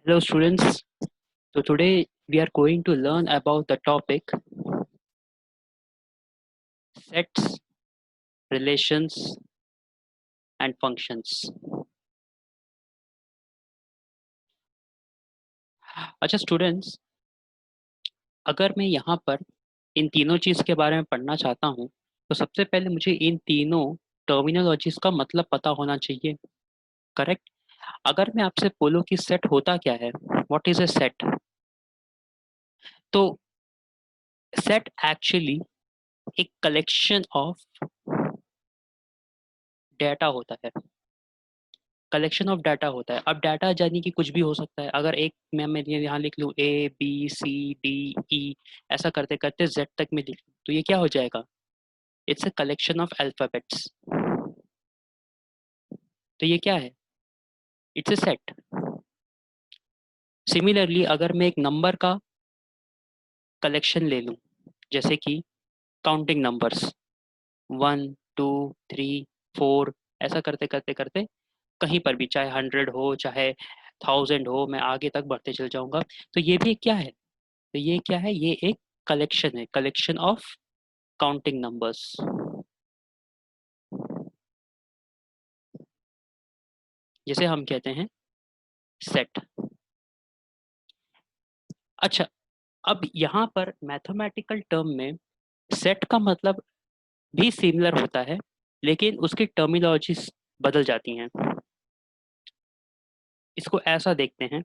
Hello students. So today we are going to learn about the topic sets, relations and functions. अच्छा students, अगर मैं यहाँ पर इन तीनों चीज़ के बारे में पढ़ना चाहता हूँ तो सबसे पहले मुझे इन तीनों टर्मिनोलॉजीज का मतलब पता होना चाहिए। करेक्ट। अगर मैं आपसे बोलूँ कि सेट होता क्या है, व्हाट इज ए सेट, तो सेट एक्चुअली एक कलेक्शन ऑफ डेटा होता है। कलेक्शन ऑफ डाटा होता है। अब डाटा यानी कि कुछ भी हो सकता है। अगर एक मैं यहाँ लिख लूँ ABCDE, ऐसा करते करते Z तक में लिख लूँ तो ये क्या हो जाएगा? It's a collection of alphabets. तो ये क्या है? It's a set. सिमिलरली अगर मैं एक नंबर का कलेक्शन ले लूँ, जैसे कि काउंटिंग नंबर्स 1 2 3 4, ऐसा करते करते करते कहीं पर भी, चाहे 100 हो चाहे 1000 हो, मैं आगे तक बढ़ते चल जाऊंगा। तो ये भी क्या है? तो ये क्या है? ये एक कलेक्शन है, कलेक्शन ऑफ काउंटिंग नंबर्स। जिसे हम कहते हैं सेट। अच्छा, अब यहाँ पर मैथमेटिकल टर्म में सेट का मतलब भी सिमिलर होता है, लेकिन उसकी टर्मिनोलॉजीज बदल जाती हैं। इसको ऐसा देखते हैं,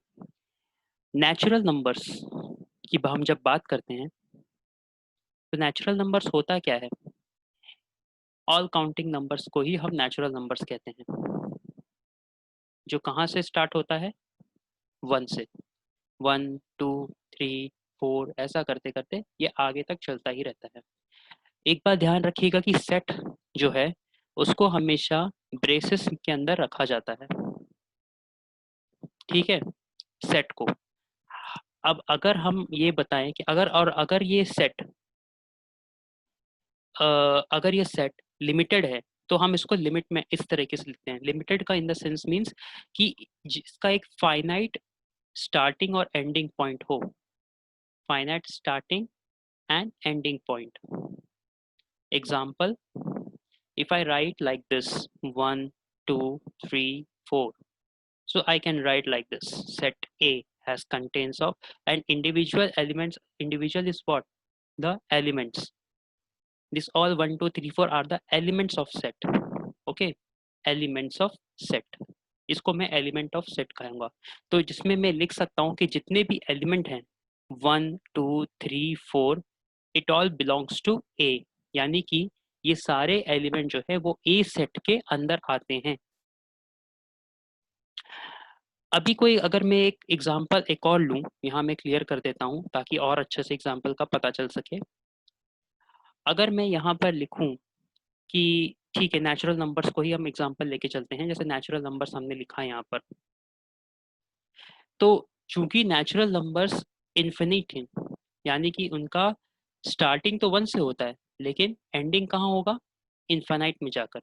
नेचुरल नंबर्स की हम जब बात करते हैं तो नेचुरल नंबर्स होता क्या है? ऑल काउंटिंग नंबर्स को ही हम नेचुरल नंबर्स कहते हैं, जो कहाँ से स्टार्ट होता है? 1 से। 1 2 3 4, ऐसा करते करते ये आगे तक चलता ही रहता है। एक बात ध्यान रखिएगा कि सेट जो है उसको हमेशा ब्रेसेस के अंदर रखा जाता है। ठीक है, सेट को। अब अगर हम ये बताएं कि अगर ये सेट अगर ये सेट लिमिटेड है तो हम इसको लिमिट में इस तरीके से लिखते हैं। लिमिटेड का इन द सेंस मीन्स कि जिसका एक फाइनाइट स्टार्टिंग और एंडिंग पॉइंट हो। Finite starting and ending point. Example, if I write like this 1 2 3 4, so I can write like this: set A has contains of and individual elements. Individual is what? The elements. This all 1 2 3 4 are the elements of set. Okay, elements of set, इसको मैं element of set कहूंगा। तो जिसमें मैं लिख सकता हूँ कि जितने भी एलिमेंट हैं 1 2 3 4, इट ऑल बिलोंग्स टू ए, यानी कि ये सारे एलिमेंट जो है वो ए सेट के अंदर आते हैं। अभी कोई अगर मैं एक एग्जांपल एक और लूं, यहाँ मैं क्लियर कर देता हूँ ताकि और अच्छे से एग्जांपल का पता चल सके। अगर मैं यहाँ पर लिखूं कि ठीक है, नेचुरल नंबर्स को ही हम एग्जांपल लेके चलते हैं, जैसे नेचुरल नंबर्स हमने लिखा है यहाँ पर। तो चूंकि नेचुरल नंबर्स इन्फिनिट हैं, यानी कि उनका स्टार्टिंग तो 1 से होता है लेकिन एंडिंग कहाँ होगा? इन्फिनाइट में जाकर।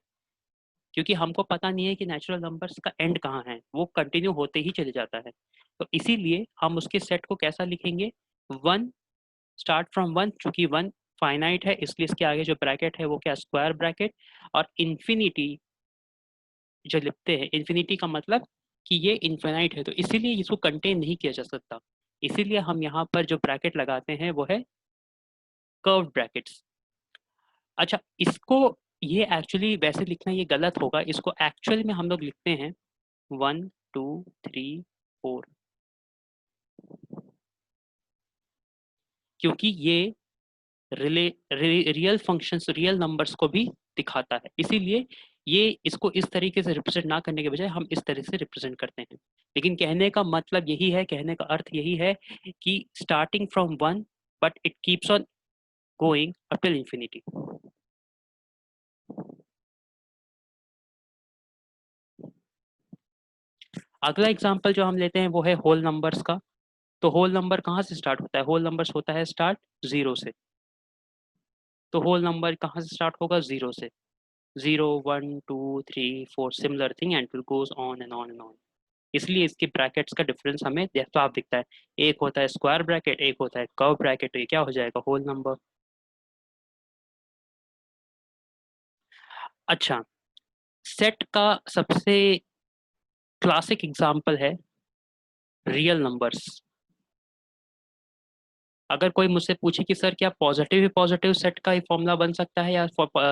क्योंकि हमको पता नहीं है कि नेचुरल नंबर्स का एंड कहाँ है, वो कंटिन्यू होते ही चले जाता है। तो इसीलिए हम उसके सेट को कैसा लिखेंगे? 1, स्टार्ट फ्रॉम 1, चूंकि 1 फाइनाइट है इसलिए इसके आगे जो ब्रैकेट है वो क्या? Square bracket. और इन्फिनिटी जो लिखते हैं, इन्फिनिटी का मतलब कि ये इन्फिनाइट है, तो इसीलिए इसको कंटेन नहीं किया जा सकता। इसीलिए हम यहाँ पर जो ब्रैकेट लगाते हैं वो है कर्व ब्रैकेट्स। अच्छा, इसको ये एक्चुअली वैसे लिखना ये गलत होगा, इसको एक्चुअल में हम लोग लिखते हैं 1 2 3 4, क्योंकि ये रियल फंक्शंस, रियल नंबर्स को भी दिखाता है। इसीलिए ये इसको इस तरीके से रिप्रेजेंट ना करने के बजाय हम इस तरह से रिप्रेजेंट करते हैं। लेकिन कहने का मतलब यही है, कहने का अर्थ यही है कि starting from 1 but it keeps on going up till infinity. अगला एग्जांपल जो हम लेते हैं वो है होल नंबर्स का। तो होल नंबर कहाँ से स्टार्ट होता है? होल नंबर्स होता है स्टार्ट 0 से। तो होल नंबर कहाँ से स्टार्ट होगा? 0 से। 0 1 2 3 4, similar thing and it goes on and on and on. इसलिए इसके ब्रैकेट्स का डिफरेंस हमें साफ दिखता है। एक होता है स्क्वायर ब्रैकेट, एक होता है कर्व ब्रैकेट, तो ये क्या हो जाएगा, होल नंबर। अच्छा, सेट का सबसे क्लासिक एग्जांपल है रियल नंबर्स। अगर कोई मुझसे पूछे कि सर क्या पॉजिटिव ही पॉजिटिव सेट का ही फॉर्मूला बन सकता है, या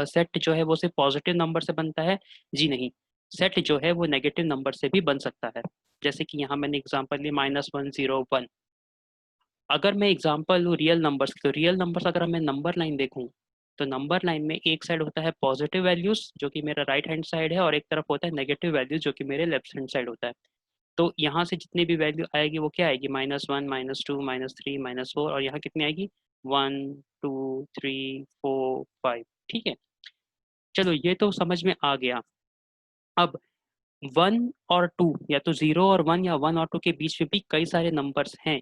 सेट जो है वो सिर्फ पॉजिटिव नंबर से बनता है, जी नहीं, सेट जो है वो नेगेटिव नंबर से भी बन सकता है। जैसे कि यहाँ मैंने एग्जांपल ली -1 0 1। अगर मैं एग्जांपल लूँ रियल नंबर्स, तो रियल नंबर्स अगर मैं नंबर लाइन देखूँ, तो नंबर लाइन में एक साइड होता है पॉजिटिव वैल्यूज जो कि मेरा राइट हैंड साइड है, और एक तरफ होता है नेगेटिव वैल्यूज जो कि मेरे लेफ्ट हैंड साइड होता है। तो यहाँ से जितनी भी वैल्यू आएगी वो क्या आएगी, -1 -2 -3 -4, और यहाँ कितनी आएगी, 1 2 3 4 5। ठीक है, चलो ये तो समझ में आ गया। अब 1 और 2, या तो 0 और 1 या 1 और 2 के बीच में भी कई सारे नंबर्स हैं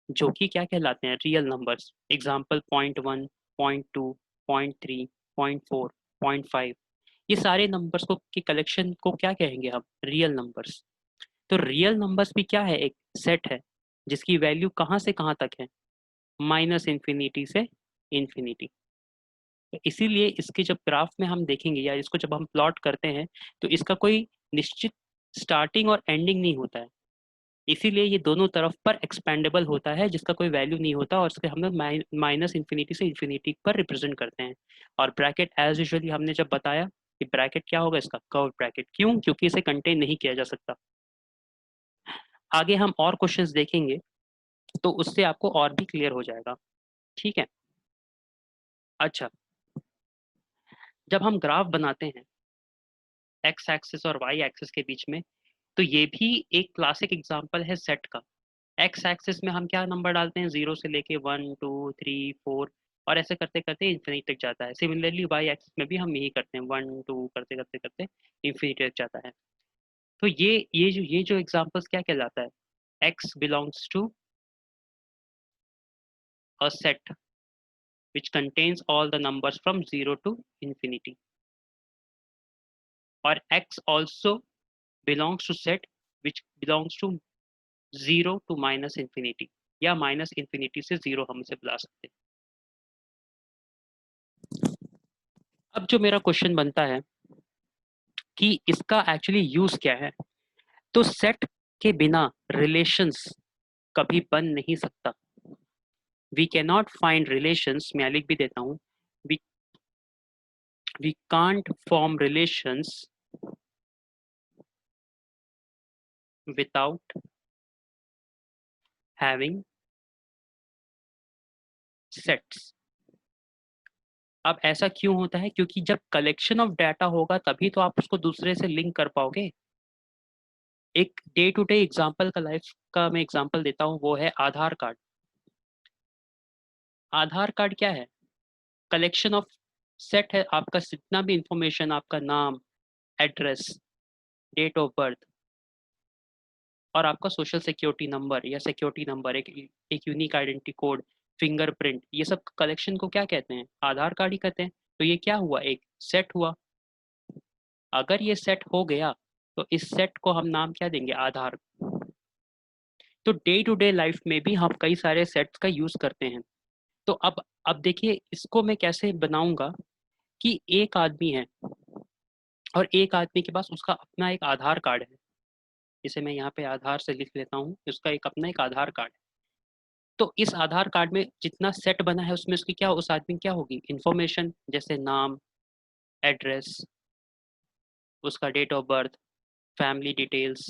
जो कि क्या कहलाते हैं, रियल नंबर्स। एग्जाम्पल 0.1, 0.2, 0.3, 0.4, 0.5, ये सारे नंबर्स को की कलेक्शन को क्या कहेंगे हम, रियल नंबर्स। तो रियल नंबर्स भी क्या है, एक सेट है जिसकी वैल्यू कहाँ से कहाँ तक है, -इन्फिनिटी से इन्फिनिटी। तो इसीलिए इसके जब ग्राफ में हम देखेंगे या इसको जब हम प्लॉट करते हैं, तो इसका कोई निश्चित स्टार्टिंग और एंडिंग नहीं होता है। इसीलिए ये दोनों तरफ पर एक्सपेंडेबल होता है, जिसका कोई वैल्यू नहीं होता, और इसके हम लोग -इन्फिनिटी से इन्फिनिटी पर रिप्रेजेंट करते हैं। और ब्रैकेट एज यूजुअली हमने जब बताया कि ब्रैकेट क्या होगा इसका, कर्व ब्रैकेट। क्यों, क्योंकि इसे कंटेन नहीं किया जा सकता। आगे हम और क्वेश्चंस देखेंगे तो उससे आपको और भी क्लियर हो जाएगा। ठीक है। अच्छा, जब हम ग्राफ बनाते हैं एक्स एक्सिस और वाई एक्सिस के बीच में, तो ये भी एक क्लासिक एग्जांपल है सेट का। एक्स एक्सिस में हम क्या नंबर डालते हैं, 0 से लेके 1 2 3 4, और ऐसे करते करते इन्फिनिटी तक जाता है। सिमिलरली वाई एक्सिस में भी हम यही करते हैं, 1 2 करते करते करते इन्फिनिटी तक जाता है। तो ये जो एग्जांपल्स क्या कहलाता है, x belongs to a set which contains all the numbers from 0 to infinity, और x also belongs to set which belongs to 0 to -infinity, या -इन्फिनिटी से 0 हम इसे बुला सकते हैं। अब जो मेरा क्वेश्चन बनता है कि इसका एक्चुअली यूज क्या है, तो सेट के बिना रिलेशंस कभी बन नहीं सकता। We can not find relations, मैं लिख भी देता हूँ, we we can't form relations without having sets. अब ऐसा क्यों होता है, क्योंकि जब कलेक्शन ऑफ डाटा होगा तभी तो आप उसको दूसरे से लिंक कर पाओगे। एक डे टू डे एग्जांपल का, लाइफ का मैं एग्जांपल देता हूँ, वो है आधार कार्ड। आधार कार्ड क्या है, कलेक्शन ऑफ सेट है, आपका जितना भी इंफॉर्मेशन, आपका नाम, एड्रेस, डेट ऑफ बर्थ, और आपका सोशल सिक्योरिटी नंबर या सिक्योरिटी नंबर, एक यूनिक आइडेंटिटी कोड, फिंगरप्रिंट, ये सब कलेक्शन को क्या कहते हैं, आधार कार्ड ही कहते हैं। तो ये क्या हुआ, एक सेट हुआ। अगर ये सेट हो गया तो इस सेट को हम नाम क्या देंगे, आधार। तो डे टू डे लाइफ में भी हम कई सारे सेट्स का यूज करते हैं। तो अब देखिए इसको मैं कैसे बनाऊंगा, कि एक आदमी है और एक आदमी के पास उसका अपना एक आधार कार्ड है। इसे मैं यहाँ पे आधार से लिख लेता हूँ, उसका एक अपना एक आधार कार्ड है। तो इस आधार कार्ड में जितना सेट बना है उसमें उसकी क्या, उस आदमी की क्या होगी, इंफॉर्मेशन, जैसे नाम, एड्रेस, उसका date of birth, family details,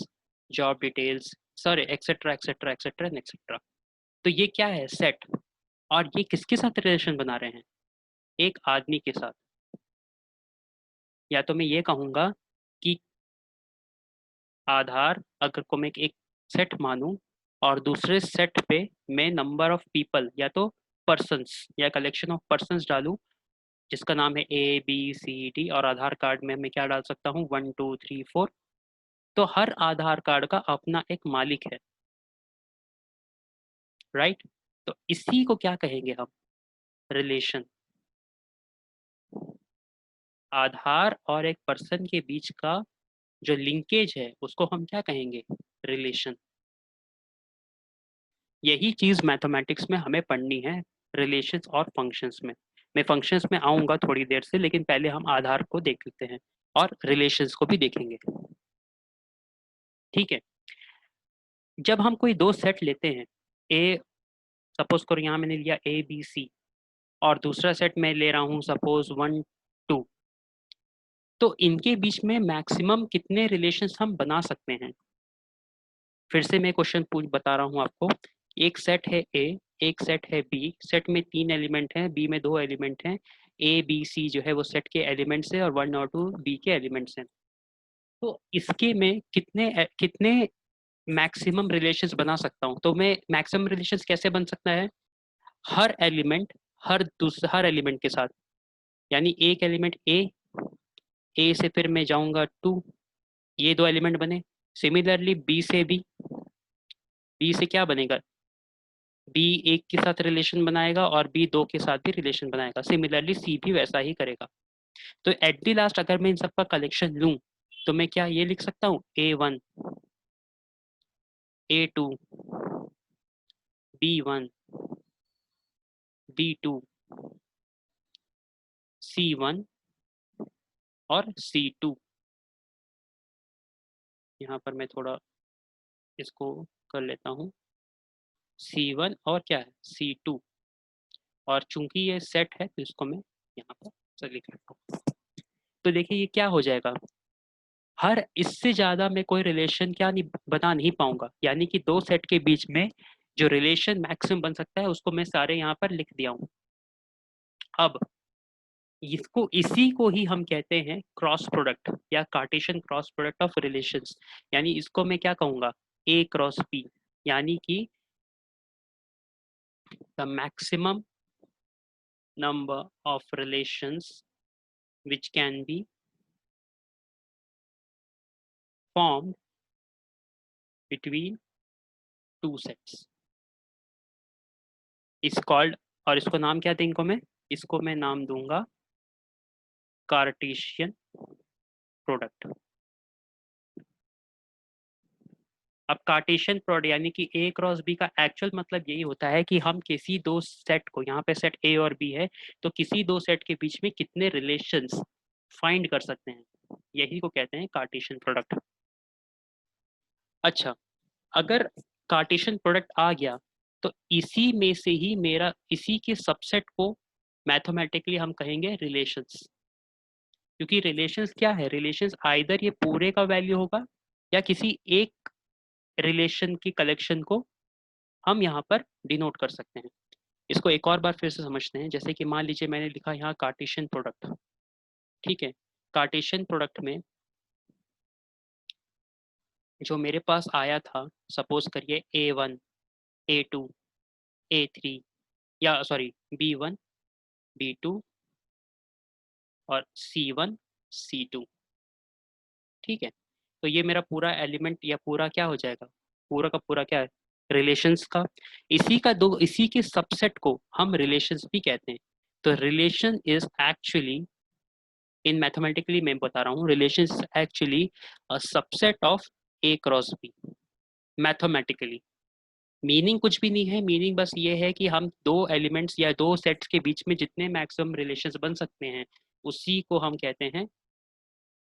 job details, sorry, etcetera etcetera etcetera etcetera. तो ये क्या है, सेट। और ये किसके साथ रिलेशन बना रहे हैं, एक आदमी के साथ। या तो मैं ये कहूँगा कि आधार अगर को मैं एक सेट मानूं, और दूसरे सेट पे मैं नंबर ऑफ पीपल या तो पर्सन्स या कलेक्शन ऑफ पर्सन्स डालूं, जिसका नाम है ABCD, और आधार कार्ड में मैं क्या डाल सकता हूँ, 1 2 3 4। तो हर आधार कार्ड का अपना एक मालिक है, राइट। तो इसी को क्या कहेंगे हम, रिलेशन। आधार और एक पर्सन के बीच का जो लिंकेज है उसको हम क्या कहेंगे, रिलेशन। यही चीज मैथमेटिक्स में हमें पढ़नी है, रिलेशंस और फंक्शंस में। मैं फंक्शंस में आऊंगा थोड़ी देर से, लेकिन पहले हम आधार को देख लेते हैं और रिलेशंस को भी देखेंगे। ठीक है, जब हम कोई दो सेट लेते हैं, ए, सपोज करो यहाँ मैंने लिया ए बी सी, और दूसरा सेट मैं ले रहा हूँ सपोज 1 2, तो इनके बीच में मैक्सिमम कितने रिलेशंस हम बना सकते हैं। फिर से मैं क्वेश्चन पूछ बता रहा हूँ आपको। एक सेट है ए, एक सेट है बी, सेट में 3 एलिमेंट हैं, बी में 2 एलिमेंट हैं, ए बी सी जो है वो सेट के एलिमेंट्स है और 1 और 2 बी के एलिमेंट्स हैं। तो इसके में कितने कितने मैक्सिमम रिलेशंस बना सकता हूँ। तो मैं मैक्सिमम रिलेशंस कैसे बन सकता है, हर एलिमेंट हर एलिमेंट के साथ, यानी एक एलिमेंट ए से फिर मैं जाऊंगा 2, ये 2 एलिमेंट बने। सिमिलरली बी से भी, बी से क्या बनेगा, बी एक के साथ रिलेशन बनाएगा और बी 2 के साथ भी रिलेशन बनाएगा। सिमिलरली सी भी वैसा ही करेगा। तो एट द लास्ट अगर मैं इन सबका कलेक्शन लूं, तो मैं क्या ये लिख सकता हूँ, A1 A2 B1 B2 C1 और C2। यहाँ पर मैं थोड़ा इसको कर लेता हूँ, C1 और क्या है C2, और चूंकि ये सेट है तो इसको मैं यहाँ पर से लिख लेता हूँ। तो देखिए ये क्या हो जाएगा, हर इससे ज्यादा मैं कोई रिलेशन क्या नहीं बता नहीं पाऊंगा, यानी कि दो सेट के बीच में जो रिलेशन मैक्सिमम बन सकता है उसको मैं सारे यहाँ पर लिख दिया हूँ। अब इसको इसी को ही हम कहते हैं क्रॉस प्रोडक्ट या Cartesian cross product of relations. यानी इसको मैं क्या कहूंगा, ए क्रॉस बी, यानी कि the maximum number of relations which can be formed between two sets is called, और इसको नाम क्या देंगे मैं, इसको मैं नाम दूंगा कार्टेशियन प्रोडक्ट। अब कार्टेशियन प्रोडक्ट यानी कि ए क्रॉस बी का एक्चुअल मतलब यही होता है कि हम किसी दो सेट को, यहाँ पे सेट ए और बी है, तो किसी दो सेट के बीच में कितने रिलेशंस फाइंड कर सकते हैं, यही को कहते हैं कार्टेशियन प्रोडक्ट। अच्छा, अगर कार्टेशियन प्रोडक्ट आ गया, तो इसी में से ही मेरा इसी के सबसेट को मैथमेटिकली हम कहेंगे रिलेशंस। क्योंकि रिलेशंस क्या है, रिलेशंस आइदर ये पूरे का वैल्यू होगा या किसी एक रिलेशन की कलेक्शन को हम यहाँ पर डिनोट कर सकते हैं। इसको एक और बार फिर से समझते हैं। जैसे कि मान लीजिए मैंने लिखा यहाँ कार्टेशियन प्रोडक्ट, ठीक है। कार्टेशियन प्रोडक्ट में जो मेरे पास आया था, सपोज करिए A1 A2 A3, या सॉरी B1 B2 और C1 C2, ठीक है। तो ये मेरा पूरा एलिमेंट या पूरा क्या हो जाएगा, पूरा का पूरा क्या है, रिलेशंस का। इसी के सबसेट को हम रिलेशंस भी कहते हैं। तो relation is actually, in mathematically मैं बता रहा हूँ, relation is actually a subset of A cross B. Mathematically meaning कुछ भी नहीं है, मीनिंग बस ये है कि हम दो एलिमेंट्स या दो सेट्स के बीच में जितने मैक्सिमम रिलेशंस बन सकते हैं उसी को हम कहते हैं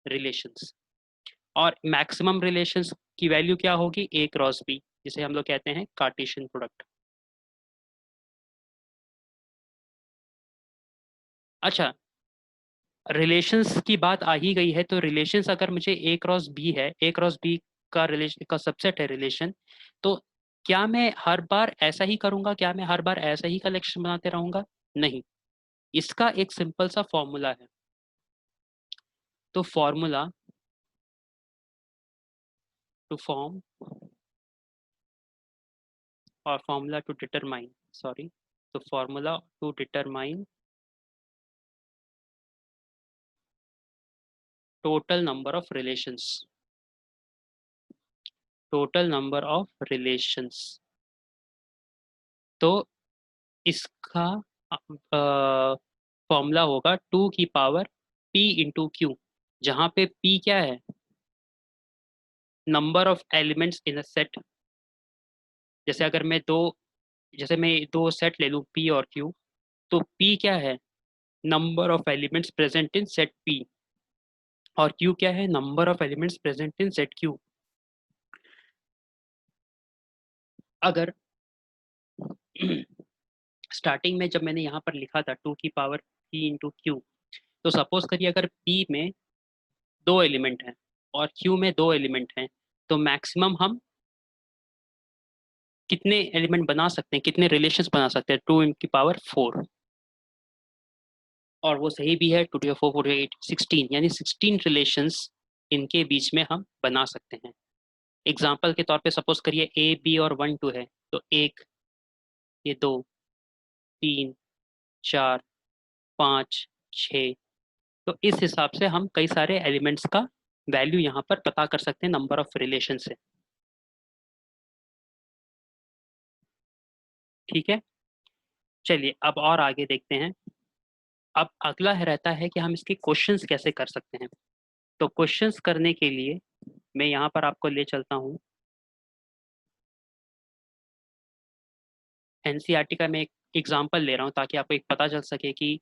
रिलेशंस। और मैक्सिमम रिलेशंस की वैल्यू क्या होगी, ए क्रॉस बी, जिसे हम लोग कहते हैं कार्टेशियन प्रोडक्ट। अच्छा, रिलेशंस की बात आ ही गई है, तो रिलेशंस अगर मुझे ए क्रॉस बी है, ए क्रॉस बी का रिलेशन का सबसेट है रिलेशन, तो क्या मैं हर बार ऐसा ही करूंगा, क्या मैं हर बार ऐसा ही कलेक्शन बनाते रहूंगा, नहीं। इसका एक सिंपल सा फॉर्मूला है। तो फॉर्मूला टू फॉर्म और फॉर्मूला टू डिटरमाइन, सॉरी, तो formula to determine total number of relations, total number of relations. तो इसका फॉर्मूला होगा 2 की पावर p इंटू क्यू, जहाँ पे p क्या है, number of elements in a set. जैसे अगर मैं दो सेट ले लूँ पी और क्यू, तो पी क्या है? Number of elements present in set P, और क्यू क्या है? Number of elements present in set Q. अगर स्टार्टिंग में जब मैंने यहाँ पर लिखा था 2 की पावर p इंटू क्यू, तो सपोज करिए अगर p में दो एलिमेंट हैं और q में दो एलिमेंट हैं, तो मैक्सिमम हम कितने एलिमेंट बना सकते हैं, कितने रिलेशंस बना सकते हैं? 2 की पावर 4। और वो सही भी है, 2 to the 4 4 8 16, यानी 16 रिलेशंस इनके बीच में हम बना सकते हैं। एग्जाम्पल के तौर पे सपोज करिए ए बी और 1 2 है, तो एक, ये दो, 3 4 5 6। तो इस हिसाब से हम कई सारे एलिमेंट्स का वैल्यू यहाँ पर पता कर सकते हैं नंबर ऑफ रिलेशन से। ठीक है, चलिए अब और आगे देखते हैं। अब अगला है रहता है कि हम इसके क्वेश्चंस कैसे कर सकते हैं। तो क्वेश्चंस करने के लिए मैं यहाँ पर आपको ले चलता हूँ एनसीईआरटी का। मैं एक एग्जांपल ले रहा हूँ ताकि आपको एक पता चल सके कि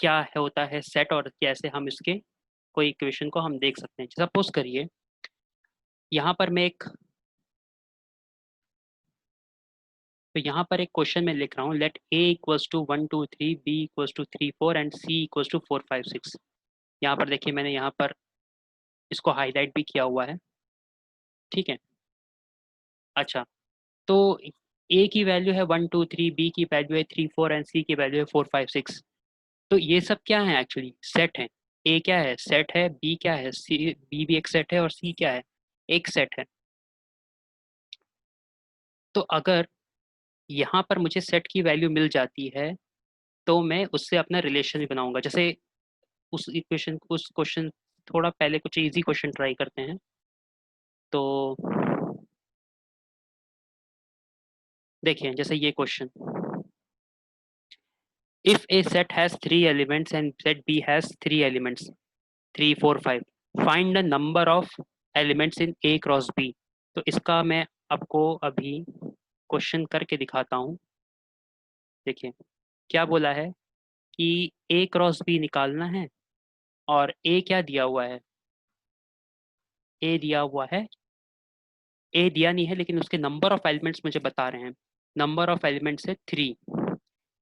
क्या है होता है सेट और कैसे हम इसके कोई इक्वेशन को हम देख सकते हैं। सपोज करिए यहाँ पर मैं एक तो यहाँ पर एक क्वेश्चन मैं लिख रहा हूँ, let A equals to 1 2 3, B equals to 3 4 and C equals to 4 5 6। यहाँ पर देखिए मैंने यहाँ पर इसको हाईलाइट भी किया हुआ है। ठीक है, अच्छा, तो ए की वैल्यू है 1 2 3, बी की वैल्यू है 3 4 एंड सी की वैल्यू है 4 5 6। तो ये सब क्या है? एक्चुअली सेट है। ए क्या है? सेट है। बी क्या है? सी, बी भी एक सेट है, और सी क्या है? एक सेट है। तो अगर यहाँ पर मुझे सेट की वैल्यू मिल जाती है, तो मैं उससे अपना रिलेशन भी बनाऊंगा। जैसे उस क्वेश्चन थोड़ा पहले कुछ इजी क्वेश्चन ट्राई करते हैं। तो देखिए जैसे ये question, if A set has 3 elements and set B has 3 elements 3 4 5, find the number of elements in A cross B. तो इसका मैं आपको अभी क्वेश्चन करके दिखाता हूँ। देखिए क्या बोला है कि ए क्रॉस बी निकालना है, और ए क्या दिया हुआ है? ए दिया हुआ है, ए दिया नहीं है लेकिन उसके नंबर ऑफ एलिमेंट्स मुझे बता रहे हैं। नंबर ऑफ एलिमेंट्स है 3।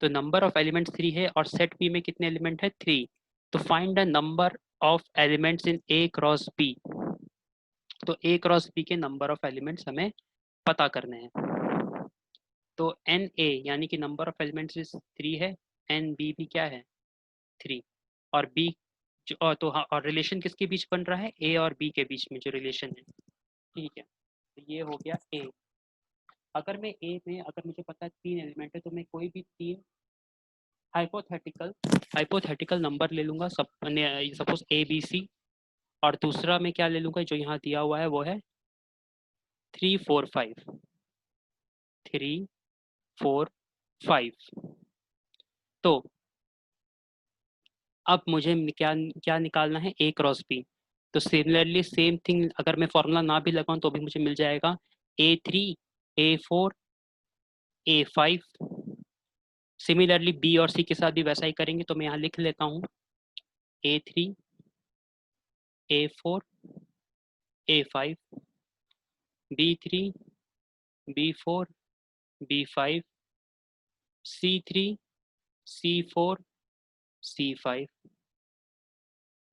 तो नंबर ऑफ एलिमेंट्स 3 है, और सेट बी में कितने एलिमेंट है? 3। तो find the number of elements in A cross B. तो ए क्रॉस बी के नंबर ऑफ एलिमेंट्स हमें पता करने हैं। तो एन ए यानी कि नंबर ऑफ एलिमेंट्स इज 3 है, एन बी भी क्या है? 3। और बी तो हाँ, और रिलेशन किसके बीच बन रहा है? ए और बी के बीच में जो रिलेशन है। ठीक है, तो ये हो गया ए। अगर मैं ए में, अगर मुझे पता है 3 एलिमेंट है, तो मैं कोई भी 3 हाइपोथेटिकल हाइपोथेटिकल नंबर ले लूंगा। सपोज ए बी सी, और दूसरा मैं क्या ले लूंगा जो यहाँ दिया हुआ है, वो है 3 4 5। 3 4 5। तो अब मुझे क्या क्या निकालना है? ए क्रॉस बी। तो सिमिलरली सेम थिंग, अगर मैं फॉर्मूला ना भी लगाऊं तो भी मुझे मिल जाएगा। A3 A4 A5। Similarly B और सी के साथ भी वैसा ही करेंगे, तो मैं यहाँ लिख लेता हूँ A3 A4 A5, B3 B4 B5, C3 C4 C5।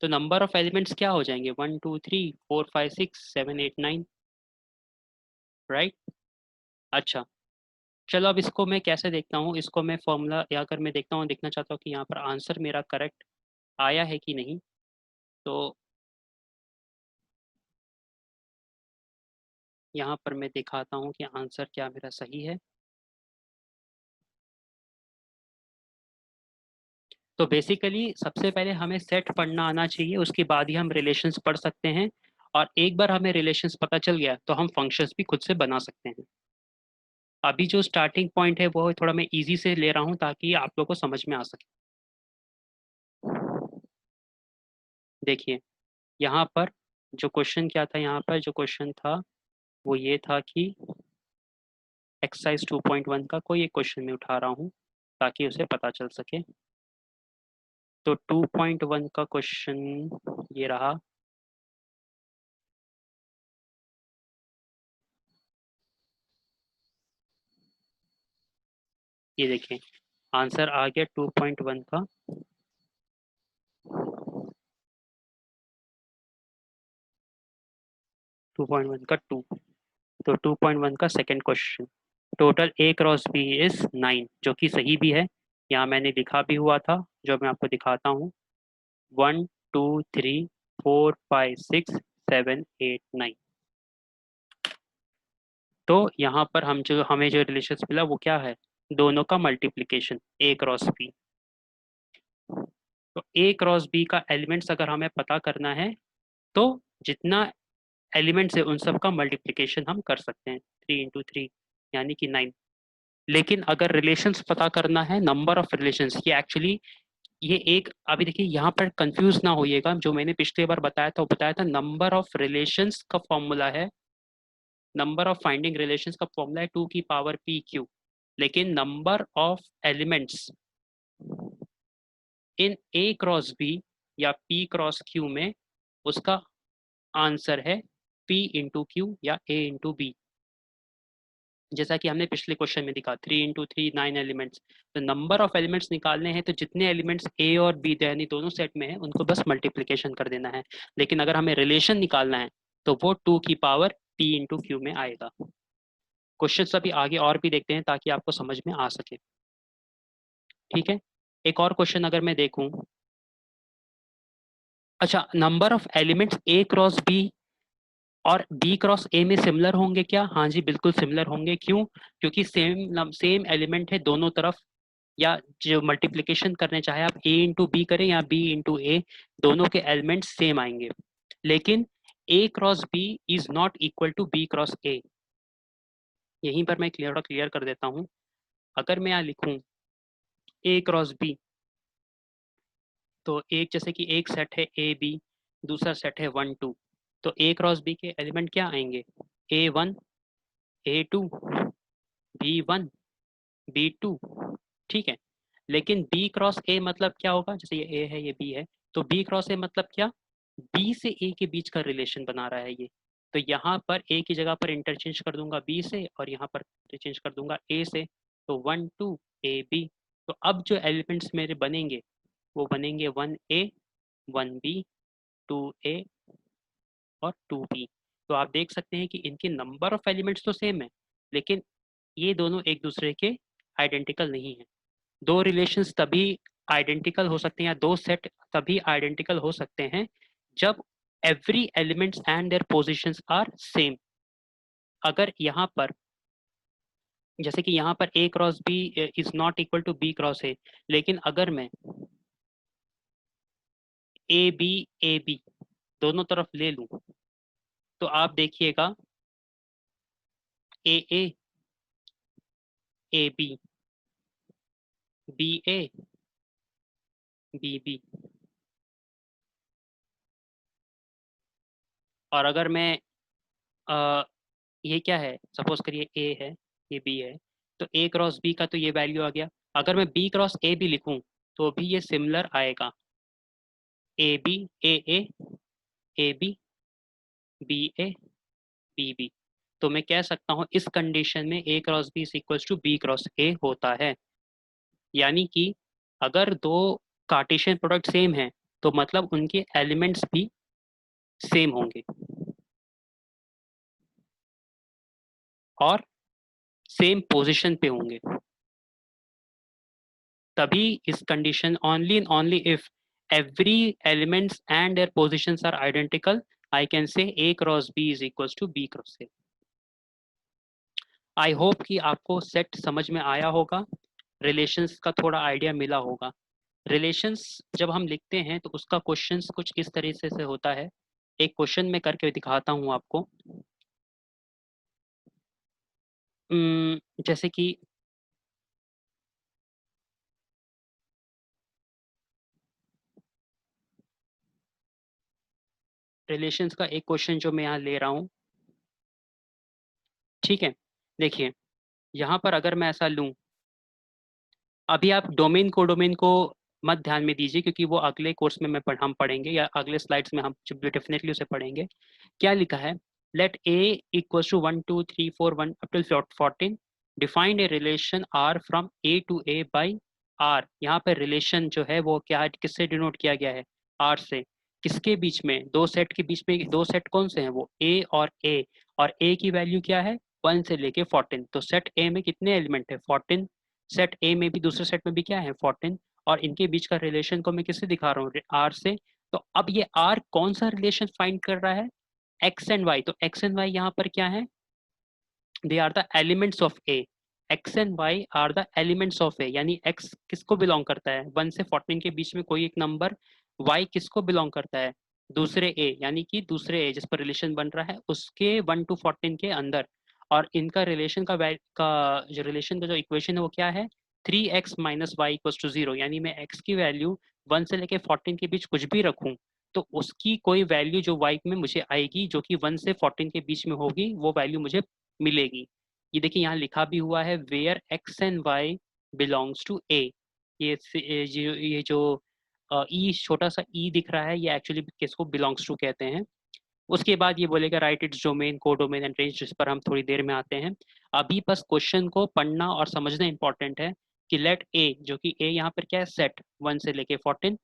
तो नंबर ऑफ एलिमेंट्स क्या हो जाएंगे? 1 2 3 4 5 6 7 8 9। राइट। अच्छा, चलो अब इसको मैं कैसे देखता हूँ, इसको मैं फॉर्मूला या अगर मैं देखता हूँ, देखना चाहता हूँ कि यहाँ पर आंसर मेरा करेक्ट आया है कि नहीं। तो यहाँ पर मैं दिखाता हूँ कि आंसर क्या मेरा सही है। तो बेसिकली सबसे पहले हमें सेट पढ़ना आना चाहिए, उसके बाद ही हम रिलेशंस पढ़ सकते हैं। और एक बार हमें रिलेशंस पता चल गया तो हम फंक्शंस भी खुद से बना सकते हैं। अभी जो स्टार्टिंग पॉइंट है वो थोड़ा मैं इजी से ले रहा हूँ ताकि आप लोगों को समझ में आ सके। देखिए यहाँ पर जो क्वेश्चन क्या था यहाँ पर, जो क्वेश्चन था वो ये था कि एक्सरसाइज 2.1 का कोई एक क्वेश्चन मैं उठा रहा हूँ ताकि उसे पता चल सके। तो 2.1 का क्वेश्चन ये रहा। ये देखें, आंसर आ गया 2.1 का। 2.1 का 2। तो 2.1 का second question, total A cross B is 9, जो कि सही भी है। यहाँ मैंने लिखा भी हुआ था, जो मैं आपको दिखाता हूँ। 1 2 3 4 5 6 7 8 9। तो यहाँ पर हमें जो रिलेशन मिला वो क्या है, दोनों का मल्टीप्लीकेशन, ए क्रॉस बी। तो ए क्रॉस बी का एलिमेंट्स अगर हमें पता करना है तो जितना एलिमेंट्स है उन सब का मल्टीप्लीकेशन हम कर सकते हैं, 3 × 3 यानी कि 9। लेकिन अगर रिलेशंस पता करना है, नंबर ऑफ रिलेशंस, ये एक्चुअली ये एक, अभी देखिए यहाँ पर कंफ्यूज ना होइएगा, जो मैंने पिछली बार बताया था वो बताया था नंबर ऑफ रिलेशंस का फॉर्मूला है, नंबर ऑफ फाइंडिंग रिलेशंस का फॉर्मूला है 2 की पावर p/q। लेकिन number of elements in a cross b या p क्रॉस q में, उसका आंसर है p/q या a/b। जैसा कि हमने पिछले क्वेश्चन में दिखा, 3 × 3 9 एलिमेंट्स। तो नंबर ऑफ एलिमेंट्स निकालने हैं तो जितने एलिमेंट्स ए और बी यानी दोनों सेट में है उनको बस मल्टीप्लिकेशन कर देना है। लेकिन अगर हमें रिलेशन निकालना है तो वो 2 की पावर p/q में आएगा। क्वेश्चन अभी आगे और भी देखते हैं ताकि आपको समझ में आ सके। ठीक है, एक और क्वेश्चन अगर मैं देखूं, अच्छा, number of elements A cross B और बी क्रॉस ए में सिमिलर होंगे क्या? हाँ जी, बिल्कुल सिमिलर होंगे। क्यों? क्योंकि सेम सेम एलिमेंट है दोनों तरफ, या जो मल्टीप्लिकेशन करने चाहे आप a/b करें या b/a, दोनों के एलिमेंट्स सेम आएंगे। लेकिन a cross b is not equal to b cross a। यहीं पर मैं क्लियर कर देता हूँ। अगर मैं यहाँ लिखूँ a क्रॉस b, तो एक जैसे कि एक सेट है ए बी, दूसरा सेट है 1 2। तो ए क्रॉस बी के एलिमेंट क्या आएंगे? A1 A2 B1 B2। ठीक है, लेकिन बी क्रॉस ए मतलब क्या होगा? जैसे ये ए है ये बी है, तो बी क्रॉस ए मतलब क्या? बी से ए के बीच का रिलेशन बना रहा है ये। तो यहाँ पर ए की जगह पर इंटरचेंज कर दूंगा बी से, और यहाँ पर इंटरचेंज कर दूंगा ए से। तो 1 2 AB। तो अब जो एलिमेंट्स मेरे बनेंगे वो बनेंगे 1A 1B 2A और 2B। तो आप देख सकते हैं कि इनके नंबर ऑफ एलिमेंट्स तो सेम है, लेकिन ये दोनों एक दूसरे के आइडेंटिकल नहीं है। दो रिलेशंस तभी आइडेंटिकल हो सकते हैं, या दो सेट तभी आइडेंटिकल हो सकते हैं जब every elements and their positions are same. अगर यहाँ पर, जैसे कि यहाँ पर A cross B is not equal to B cross A, लेकिन अगर मैं ए बी दोनों तरफ ले लूं तो आप देखिएगा A A B B A B B. और अगर मैं ये क्या है, सपोज करिए ए है ये बी है, तो ए क्रॉस बी का तो ये वैल्यू आ गया। अगर मैं बी क्रॉस ए भी लिखूं तो भी ये सिमिलर आएगा, A B A B B A B B. तो मैं कह सकता हूँ इस कंडीशन में A cross B is equals to B cross A होता है। यानी कि अगर दो कार्टेशियन प्रोडक्ट सेम है तो मतलब उनके एलिमेंट्स भी सेम होंगे और सेम पोजीशन पे होंगे। तभी इस condition, only and only if every elements and their positions are identical, I can say a cross b is equals to b cross a। I hope कि आपको सेट समझ में आया होगा, रिलेशंस का थोड़ा आइडिया मिला होगा। रिलेशंस जब हम लिखते हैं तो उसका क्वेश्चंस कुछ इस तरीके से होता है। एक क्वेश्चन मैं करके दिखाता हूँ आपको। जैसे कि रिलेशंस का एक क्वेश्चन जो मैं यहाँ ले रहा हूँ, ठीक है। देखिए यहाँ पर अगर मैं ऐसा लूँ, अभी आप डोमेन को मत ध्यान में दीजिए, क्योंकि वो अगले कोर्स में हम पढ़ेंगे, या अगले स्लाइड्स में हम डेफिनेटली उसे पढ़ेंगे। क्या लिखा है, let A equals to 1 2 3 4 1 up till 14, defined a relation R from A to A by R. यहाँ पर रिलेशन जो है वो क्या है, किससे डिनोट किया गया है, आर से। किसके बीच में, दो सेट के बीच में, दो सेट कौन से हैं, वो ए और ए की वैल्यू क्या है, 1 से लेके 14। तो सेट ए में कितने एलिमेंट है, 14। सेट ए में भी, दूसरे सेट में भी क्या है, 14। और इनके बीच का रिलेशन को मैं किससे दिखा रहा हूँ, आर से। तो अब ये आर कौन सा रिलेशन फाइंड कर रहा है, एक्स एंड वाई। तो एक्स एंड वाई यहाँ पर क्या है, they are the elements of A. X and Y are the elements of A, यानी एक्स किसको बिलोंग करता है, 1 से 14 के बीच में कोई एक नंबर। वाई किसको बिलोंग करता है, दूसरे ए, यानी कि दूसरे ए जिस पर रिलेशन बन रहा है उसके 1 to 14 के अंदर। और इनका रिलेशन का जो रिलेशन का जो इक्वेशन है वो क्या है, 3x minus Y equals to 0। यानी मैं x की वैल्यू 1 से लेके 14 के बीच कुछ भी रखूं, तो उसकी कोई वैल्यू जो y में मुझे आएगी, जो कि 1 से 14 के बीच में होगी, वो वैल्यू मुझे मिलेगी। ये देखिए यहाँ लिखा भी हुआ है, where X and Y belongs to A. ये जो ई, छोटा सा ई दिख रहा है, ये एक्चुअली किसको बिलोंग्स टू कहते हैं। उसके बाद ये बोलेगा राइट इट्स डोमेन, को डोमेन एंड रेंज, जिस पर हम थोड़ी देर में आते हैं। अभी बस क्वेश्चन को पढ़ना और समझना इंपॉर्टेंट है कि लेट ए, जो कि ए यहाँ पर क्या है, सेट 1 से लेके 14।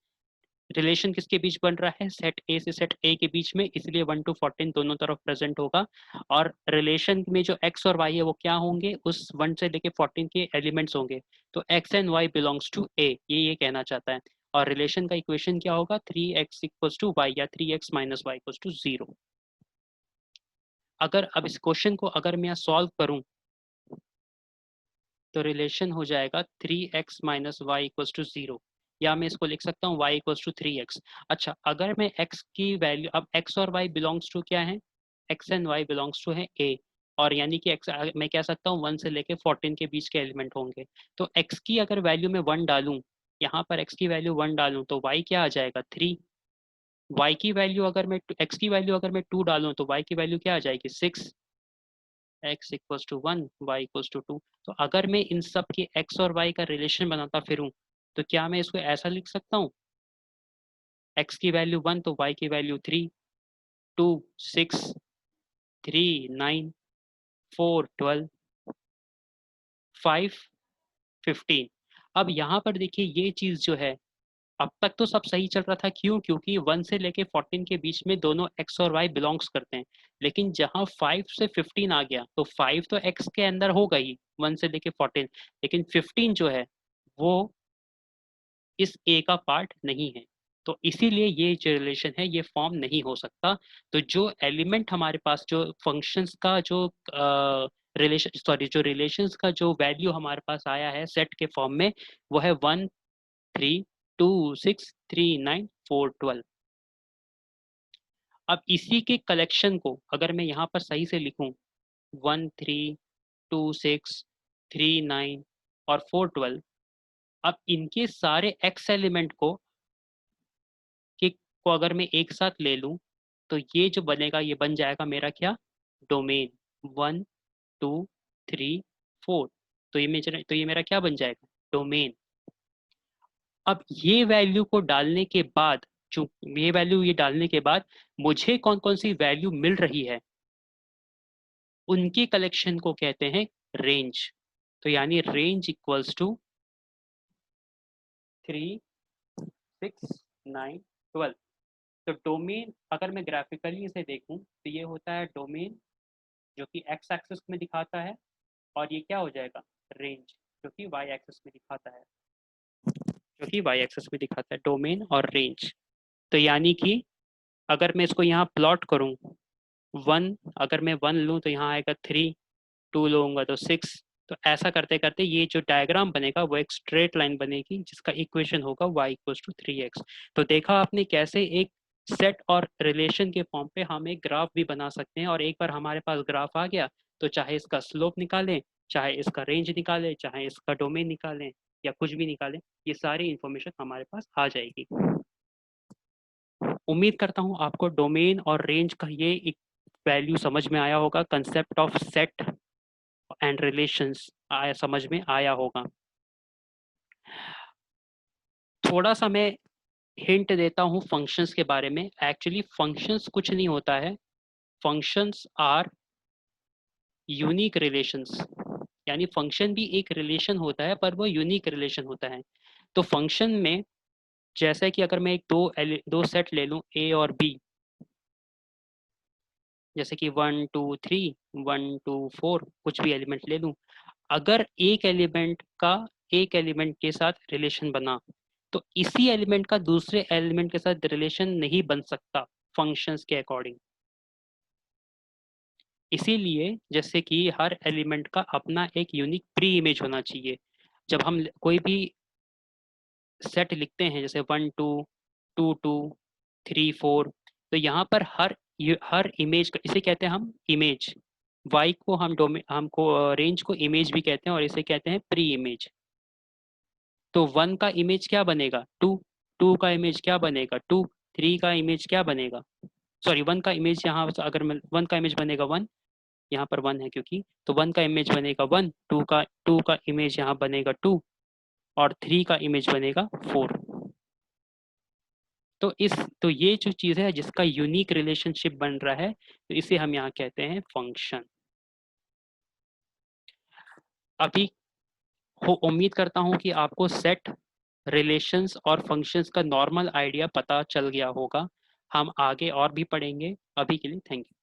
रिलेशन किसके बीच बन रहा है, सेट ए से सेट ए के बीच में, इसलिए 1 to 14 दोनों तरफ प्रेजेंट होगा। और रिलेशन में जो एक्स और वाई है वो क्या होंगे, उस 1 से लेके 14 के एलिमेंट्स होंगे। तो X and Y belongs to A, ये कहना चाहता है। और रिलेशन का इक्वेशन क्या होगा, 3x इक्वल्स टू वाई, या 3x minus Y equals to 0। अगर अब इस क्वेश्चन को अगर मैं सॉल्व करूं, तो रिलेशन हो जाएगा 3x minus Y equals to 0, या मैं इसको लिख सकता हूँ y इक्वल्स टू 3x। अच्छा, अगर मैं x की वैल्यू, अब x और y बिलोंग्स टू क्या है, x and y belongs to है a। और यानी कि x मैं कह सकता हूँ 1 से लेके 14 के बीच के एलिमेंट होंगे। तो x की अगर वैल्यू मैं 1 डालूं, यहाँ पर x की वैल्यू 1 डालूं, तो y क्या आ जाएगा, 3। y की वैल्यू अगर मैं, x की वैल्यू अगर मैं 2 डालूं, तो y की वैल्यू क्या आ जाएगी, 6। x equals to 1, y equals to 2। तो अगर मैं इन सब के x और y का रिलेशन बनाता फिरूं, तो क्या मैं इसको ऐसा लिख सकता हूँ, x की वैल्यू 1 तो y की वैल्यू 3, 2 6, 3 9, 4 12, 5 15। अब यहाँ पर देखिए ये चीज जो है, अब तक तो सब सही चल रहा था, क्यों, क्योंकि 1 से लेके 14 के बीच में दोनों x और y बिलोंग्स करते हैं। लेकिन जहां 5 से 15 आ गया, तो 5 तो x के अंदर होगा ही, 1 से लेके 14। लेकिन 15 जो है वो इस a का पार्ट नहीं है। तो इसीलिए ये जो रिलेशन है ये फॉर्म नहीं हो सकता। तो जो एलिमेंट हमारे पास, जो फंक्शंस का जो रिलेशंस का जो वैल्यू हमारे पास आया है सेट के फॉर्म में, वो है 1 3 2 6 3 9 4 12। अब इसी के कलेक्शन को अगर मैं यहाँ पर सही से लिखूं, 1 3 2 6 3 9 और 4 12, अब इनके सारे एक्स एलिमेंट को अगर मैं एक साथ ले लूं, तो ये जो बनेगा ये बन जाएगा मेरा क्या, डोमेन 1 2 3 4। तो ये मेरा क्या बन जाएगा, डोमेन। अब ये वैल्यू को डालने के बाद, जो ये वैल्यू ये डालने के बाद मुझे कौन कौन सी वैल्यू मिल रही है, उनकी कलेक्शन को कहते हैं रेंज। तो यानी रेंज इक्वल्स टू 3 6 9 12। तो डोमेन अगर मैं ग्राफिकली इसे देखूं, तो ये होता है डोमेन, जो कि एक्स एक्सिस में दिखाता है। और ये क्या हो जाएगा, रेंज, जो कि वाई एक्सिस में दिखाता है, डोमेन और रेंज। तो यानी कि अगर मैं इसको यहाँ प्लॉट करूँ, 1 अगर मैं 1 लूँ तो यहाँ आएगा 3, 2 लूँगा तो 6। तो ऐसा करते करते ये जो डायग्राम बनेगा वो एक स्ट्रेट लाइन बनेगी, जिसका इक्वेशन होगा y इक्वल्स टू 3x। तो देखा आपने कैसे एक सेट और रिलेशन के फॉर्म पे हम एक ग्राफ भी बना सकते हैं। और एक बार हमारे पास ग्राफ आ गया, तो चाहे इसका स्लोप निकालें, चाहे इसका रेंज निकालें, चाहे इसका डोमेन निकालें, या कुछ भी निकालें, ये सारी इंफॉर्मेशन हमारे पास आ जाएगी। उम्मीद करता हूँ आपको डोमेन और रेंज का ये एक वैल्यू समझ में आया होगा, concept of set and relations आया समझ में आया होगा। थोड़ा सा मैं हिंट देता हूँ फंक्शंस के बारे में। एक्चुअली फंक्शंस कुछ नहीं होता है, फंक्शंस आर यूनिक रिलेशंस। यानी फंक्शन भी एक रिलेशन होता है पर वो यूनिक रिलेशन होता है। तो फंक्शन में जैसे कि अगर मैं एक दो सेट ले लूँ ए और बी, जैसे कि 1 2 3 1 2 4 कुछ भी एलिमेंट ले लूँ, अगर एक एलिमेंट के साथ रिलेशन बना तो इसी एलिमेंट का दूसरे एलिमेंट के साथ रिलेशन नहीं बन सकता फंक्शंस के अकॉर्डिंग। इसीलिए जैसे कि हर एलिमेंट का अपना एक यूनिक प्री इमेज होना चाहिए। जब हम कोई भी सेट लिखते हैं जैसे 1 2 2 2 3 4, तो यहाँ पर हर इमेज का, इसे कहते हैं हम इमेज। वाई को हमको रेंज को इमेज भी कहते हैं और इसे कहते हैं प्री इमेज। तो 1 का इमेज क्या बनेगा 2, 2 का इमेज क्या बनेगा 2, 3 का इमेज क्या बनेगा, सॉरी 1 का इमेज यहाँ अगर मैं 1 का इमेज बनेगा 1, यहाँ पर 1 है क्योंकि, तो 1 का इमेज बनेगा 1, 2 का इमेज यहाँ बनेगा 2 और 3 का इमेज बनेगा 4। तो तो ये जो चीज़ है जिसका यूनिक रिलेशनशिप बन रहा है, तो इसे हम यहाँ कहते हैं फंक्शन। अभी उम्मीद करता हूँ कि आपको सेट, रिलेशंस और फंक्शंस का नॉर्मल आइडिया पता चल गया होगा। हम आगे और भी पढ़ेंगे। अभी के लिए थैंक यू।